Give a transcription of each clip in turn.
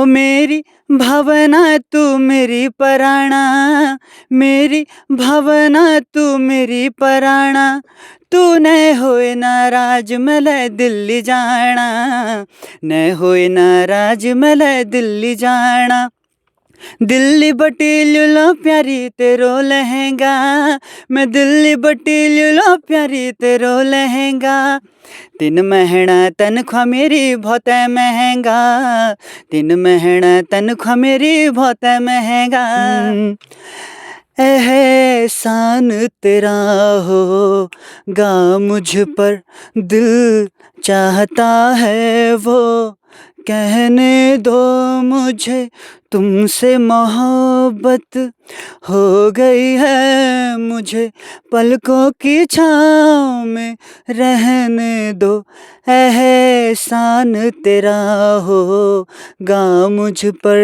मेरी भावना तू मेरी पराणा, मेरी भावना तू मेरी पराणा, तू न होए नाराज मैले दिल्ली जाना, न होए नाराज मैले दिल्ली जाना। दिल्ली बटीलू लो प्यारी तेरो लहंगा, मैं दिल्ली बटीलू लो प्यारी तेरो लहंगा। 3 महीना तनख्वाह मेरी बहुत महंगा, 3 महीना तनख्वाह मेरी बहुत महंगा। एहसान तेरा होगा मुझ पर, दिल चाहता है वो कहने दो मुझे, तुमसे मोहब्बत हो गई है मुझे, पलकों की छाँव में रहने दो। एहसान तेरा होगा मुझ पर।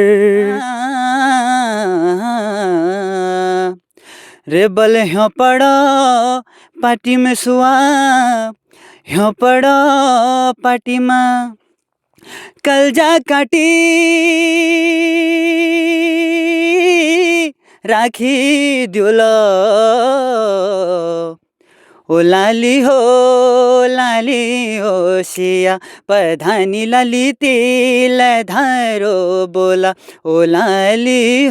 रे बल ह्यों पड़ो पार्टी में सुआ, ह्यों पड़ो पार्टी में कलजा काटी राखी द्योलो। ओ लाली हो सिया, पधानी लाली तिल धारो बोला। ओ लाली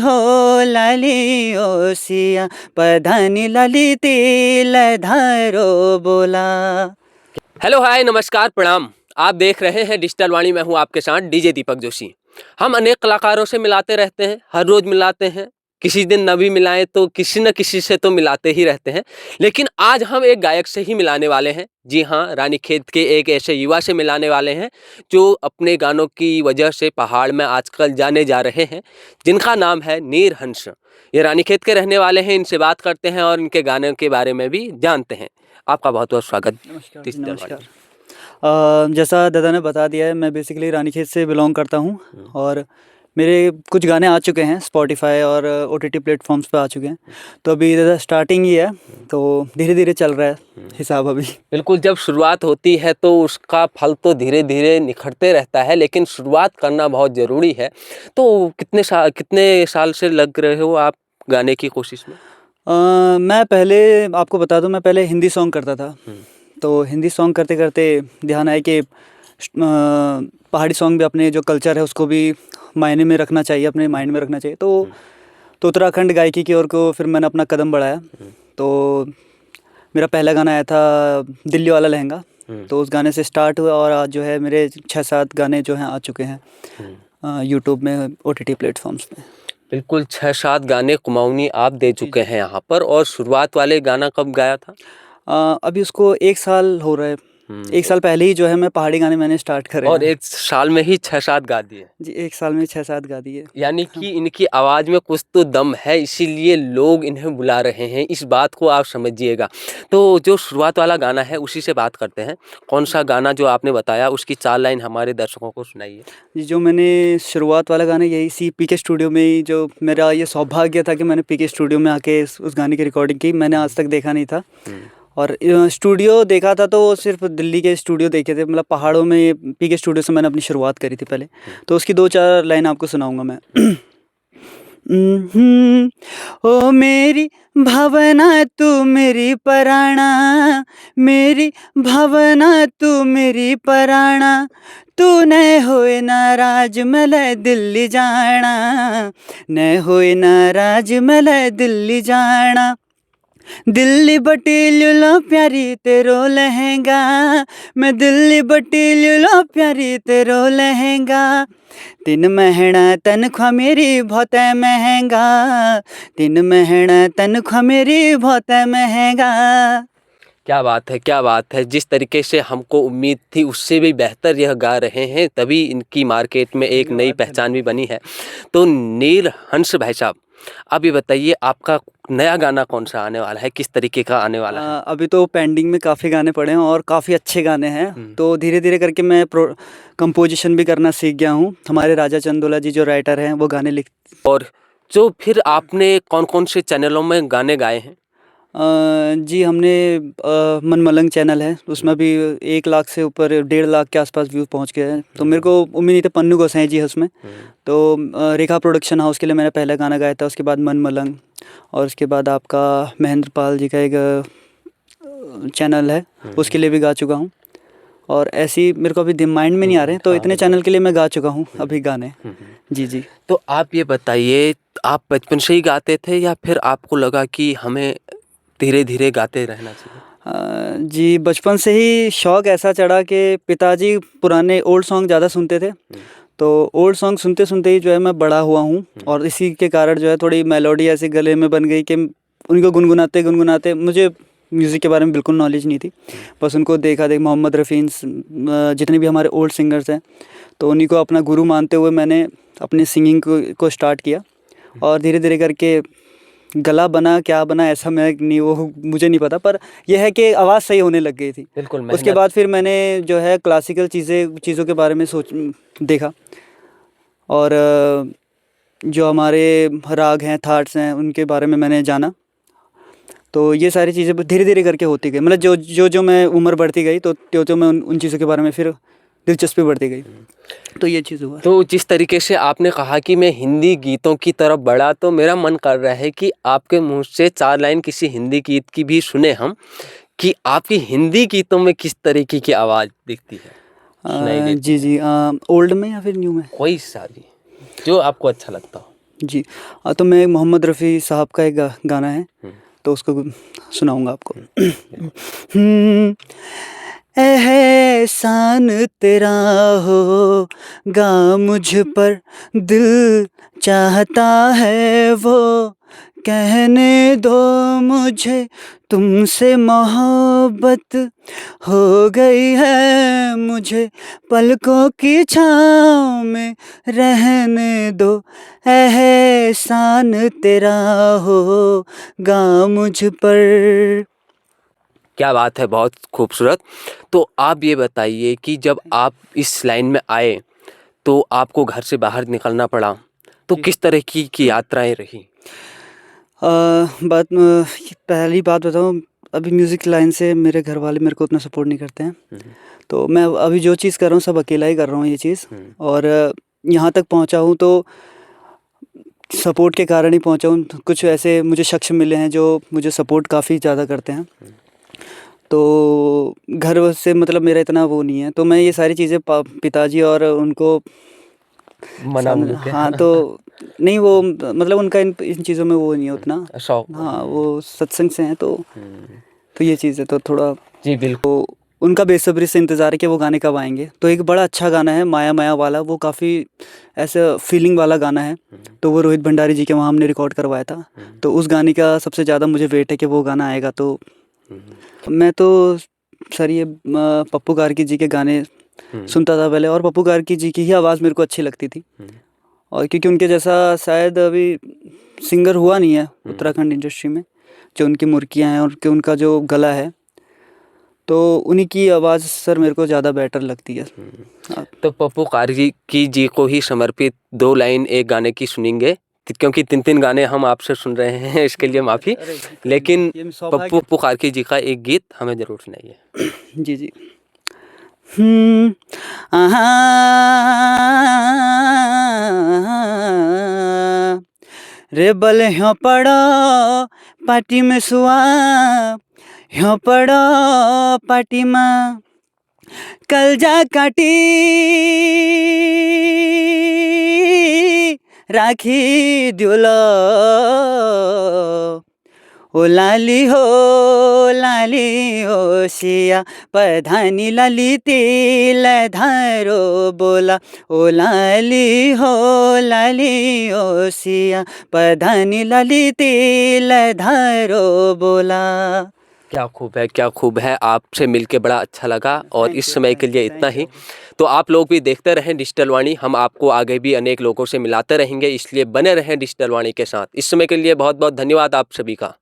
हो सिया, पधानी लाली तिल धारो बोला। हेलो हाय नमस्कार प्रणाम। आप देख रहे हैं डिजिटल वाणी। मैं हूं आपके साथ डीजे दीपक जोशी। हम अनेक कलाकारों से मिलाते रहते हैं, हर रोज मिलाते हैं। किसी दिन न भी मिलाएं तो किसी न किसी से तो मिलाते ही रहते हैं, लेकिन आज हम एक गायक से ही मिलाने वाले हैं। जी हाँ, रानीखेत के एक ऐसे युवा से मिलाने वाले हैं जो अपने गानों की वजह से पहाड़ में आजकल जाने जा रहे हैं, जिनका नाम है नीर हंस। ये रानीखेत के रहने वाले हैं। इनसे बात करते हैं और इनके गानों के बारे में भी जानते हैं। आपका बहुत बहुत स्वागत। नमस्कार जी, नमस्कार। जैसा दादा ने बता दिया है, मैं बेसिकली रानीखेत से बिलोंग करता हूँ और मेरे कुछ गाने आ चुके हैं स्पॉटिफाई और OTT प्लेटफॉर्म्स पे आ चुके हैं। तो अभी दादा स्टार्टिंग ही है, तो धीरे धीरे चल रहा है हिसाब अभी। बिल्कुल, जब शुरुआत होती है तो उसका फल तो धीरे धीरे निखरते रहता है, लेकिन शुरुआत करना बहुत ज़रूरी है। तो कितने साल से लग रहे हो आप गाने की कोशिश में? मैं पहले आपको बता दूं, मैं पहले हिंदी सॉन्ग करता था। तो हिंदी सॉन्ग करते करते ध्यान आया कि पहाड़ी सॉन्ग भी अपने जो कल्चर है उसको भी मायने में रखना चाहिए, अपने माइंड में रखना चाहिए। तो उत्तराखंड गायकी की ओर को फिर मैंने अपना कदम बढ़ाया। तो मेरा पहला गाना आया था दिल्ली वाला लहंगा। तो उस गाने से स्टार्ट हुआ और आज जो है मेरे 6-7 गाने जो हैं आ चुके हैं यूट्यूब में, OTT प्लेटफॉर्म्स पे। बिल्कुल, 6-7 गाने कुमाऊनी आप दे चुके हैं यहाँ पर। और शुरुआत वाले गाना कब गाया था? अभी उसको 1 साल हो रहा है। 1 साल पहले ही जो है मैं पहाड़ी गाने मैंने स्टार्ट करे और हैं। 1 साल में ही 6-7 गा दिए। जी, 1 साल में 6-7 गा दिए। यानी कि इनकी आवाज़ में कुछ तो दम है, इसीलिए लोग इन्हें बुला रहे हैं। इस बात को आप समझिएगा। तो जो शुरुआत वाला गाना है उसी से बात करते हैं। कौन सा गाना जो आपने बताया उसकी 4 लाइन हमारे दर्शकों को सुनाइए। जी, जो मैंने शुरुआत वाला गाना यही PK स्टूडियो में ही, जो मेरा ये सौभाग्य था कि मैंने PK स्टूडियो में आके उस गाने की रिकॉर्डिंग की। मैंने आज तक देखा नहीं था और स्टूडियो देखा था तो सिर्फ दिल्ली के स्टूडियो देखे थे, मतलब पहाड़ों में PK स्टूडियो से मैंने अपनी शुरुआत करी थी पहले। तो उसकी 2-4 लाइन आपको सुनाऊंगा मैं। ओ मेरी भावना तू मेरी पराणा, मेरी भावना तू मेरी पराणा, तू न होए नाराज मैले दिल्ली जाना, न होए नाराज मैले दिल्ली जाना। दिल्ली बटीलू लो प्यारी तेरो लहंगा, मैं दिल्ली बटीलू लो प्यारी तेरो लहंगा। 3 महीना तनख्वाह मेरी बहुत महंगा, 3 महीना तनख्वाह मेरी बहुत महंगा। क्या बात है, क्या बात है। जिस तरीके से हमको उम्मीद थी उससे भी बेहतर यह गा रहे हैं, तभी इनकी मार्केट में एक नई पहचान भी बनी है। तो नीर हंस भाई साहब, अब ये बताइए आपका नया गाना कौन सा आने वाला है, किस तरीके का आने वाला है? अभी तो पेंडिंग में काफ़ी गाने पड़े हैं और काफ़ी अच्छे गाने हैं। तो धीरे धीरे करके मैं कंपोजिशन भी करना सीख गया हूँ। हमारे राजा चंदोला जी जो राइटर हैं वो गाने लिख। और जो फिर आपने कौन कौन से चैनलों में गाने गाए हैं? जी हमने मन मलंग चैनल है उसमें भी 1 लाख से ऊपर 1.5 लाख के आसपास व्यू पहुंच गए हैं। तो मेरे को उम्मीद नहीं थी, पन्नू गोसाई जी है उसमें। तो रेखा प्रोडक्शन हाउस के लिए मैंने पहला गाना गाया था, उसके बाद मन मलंग, और उसके बाद आपका महेंद्र पाल जी का एक चैनल है उसके लिए भी गा चुका हूँ। और ऐसी मेरे को अभी माइंड में नहीं आ रहे हैं, तो इतने चैनल के लिए मैं गा चुका हूँ अभी गाने। जी जी। तो आप ये बताइए, आप बचपन से ही गाते थे या फिर आपको लगा कि हमें धीरे धीरे गाते रहना चाहिए? जी बचपन से ही शौक़ ऐसा चढ़ा कि पिताजी पुराने ओल्ड सॉन्ग ज़्यादा सुनते थे। तो ओल्ड सॉन्ग सुनते सुनते ही जो है मैं बड़ा हुआ हूँ, और इसी के कारण जो है थोड़ी मेलोडी ऐसी गले में बन गई कि उनको गुनगुनाते गुनगुनाते, मुझे म्यूज़िक के बारे में बिल्कुल नॉलेज नहीं थी, बस उनको देखा देख मोहम्मद रफ़ी जितने भी हमारे ओल्ड सिंगर्स हैं, तो उन्हीं को अपना गुरु मानते हुए मैंने अपनी सिंगिंग को स्टार्ट किया। और धीरे धीरे करके गला बना क्या बना ऐसा मैं नहीं, वो मुझे नहीं पता, पर यह है कि आवाज़ सही होने लग गई थी। बिल्कुल। उसके बाद फिर मैंने जो है क्लासिकल चीज़ों के बारे में देखा, और जो हमारे राग हैं, थाट्स हैं, उनके बारे में मैंने जाना। तो ये सारी चीज़ें धीरे धीरे करके होती गई, मतलब जो मैं उम्र बढ़ती गई तो मैं उन चीज़ों के बारे में फिर दिलचस्पी बढ़ती गई, तो ये चीज़ हुआ। तो जिस तरीके से आपने कहा कि मैं हिंदी गीतों की तरफ बढ़ा, तो मेरा मन कर रहा है कि आपके मुंह से 4 लाइन किसी हिंदी गीत की भी सुने हम, कि आपकी हिंदी गीतों में किस तरीके की आवाज़ दिखती है। जी जी। ओल्ड में या फिर न्यू में? कोई सा भी जो आपको अच्छा लगता हो। जी तो मैं मोहम्मद रफ़ी साहब का एक गाना है, तो उसको सुनाऊंगा आपको। एहसान तेरा होगा मुझ पर, दिल चाहता है वो कहने दो मुझे, तुमसे मोहब्बत हो गई है मुझे, पलकों की छाँव में रहने दो, एहसान तेरा होगा मुझ पर। क्या बात है, बहुत खूबसूरत। तो आप ये बताइए कि जब आप इस लाइन में आए तो आपको घर से बाहर निकलना पड़ा, तो किस तरह की यात्राएं रही? पहली बात बताऊँ, अभी म्यूज़िक लाइन से मेरे घर वाले मेरे को उतना सपोर्ट नहीं करते हैं। तो मैं अभी जो चीज़ कर रहा हूँ सब अकेला ही कर रहा हूँ ये चीज़, और यहाँ तक पहुँचा हूँ तो सपोर्ट के कारण ही पहुँचा हूँ। कुछ ऐसे मुझे शख्स मिले हैं जो मुझे सपोर्ट काफ़ी ज़्यादा करते हैं, तो घर से मतलब मेरा इतना वो नहीं है, तो मैं ये सारी चीज़ें पिताजी और उनको हाँ तो नहीं, वो मतलब उनका इन चीज़ों में वो नहीं है उतना शौक। हाँ, वो सत्संग से हैं, तो ये चीज़ है, तो थोड़ा जी बिल्कुल। तो उनका बेसब्री से इंतज़ार है कि वो गाने कब आएंगे। तो एक बड़ा अच्छा गाना है माया माया वाला, वो काफ़ी ऐसा फीलिंग वाला गाना है, तो वो रोहित भंडारी जी के वहाँ हमने रिकॉर्ड करवाया था। तो उस गाने का सबसे ज़्यादा मुझे वेट है कि वो गाना आएगा। तो मैं तो सर ये पप्पू गार्गी जी के गाने सुनता था पहले, और पप्पू गार्गी जी की ही आवाज़ मेरे को अच्छी लगती थी, और क्योंकि उनके जैसा शायद अभी सिंगर हुआ नहीं है उत्तराखंड इंडस्ट्री में, जो उनकी मुर्कियाँ हैं और उनका जो गला है, तो उन्हीं की आवाज़ सर मेरे को ज़्यादा बेटर लगती है। तो पप्पू गार्गी जी को ही समर्पित 2 लाइन एक गाने की सुनेंगे, क्योंकि 3 गाने हम आपसे सुन रहे हैं, इसके लिए माफ़ी, लेकिन पप्पू गार्गी जी का एक गीत हमें ज़रूर सुनाइए। जी जी। रे बल ह्यों पड़ो पार्टी में सुआ, ह्यों पड़ो पार्टी में कल जा काटी राखी दियोलो, ओ लाली हो सिया पधानी लाली तिल धारो बोला, ओ लाली हो सिया पधानी लाली तिल धारो बोला। क्या खूब है, क्या खूब है। आपसे मिलके बड़ा अच्छा लगा, और इस समय के लिए इतना ही। तो आप लोग भी देखते रहें डिजिटल वाणी, हम आपको आगे भी अनेक लोगों से मिलाते रहेंगे, इसलिए बने रहें डिजिटल वाणी के साथ। इस समय के लिए बहुत बहुत धन्यवाद आप सभी का।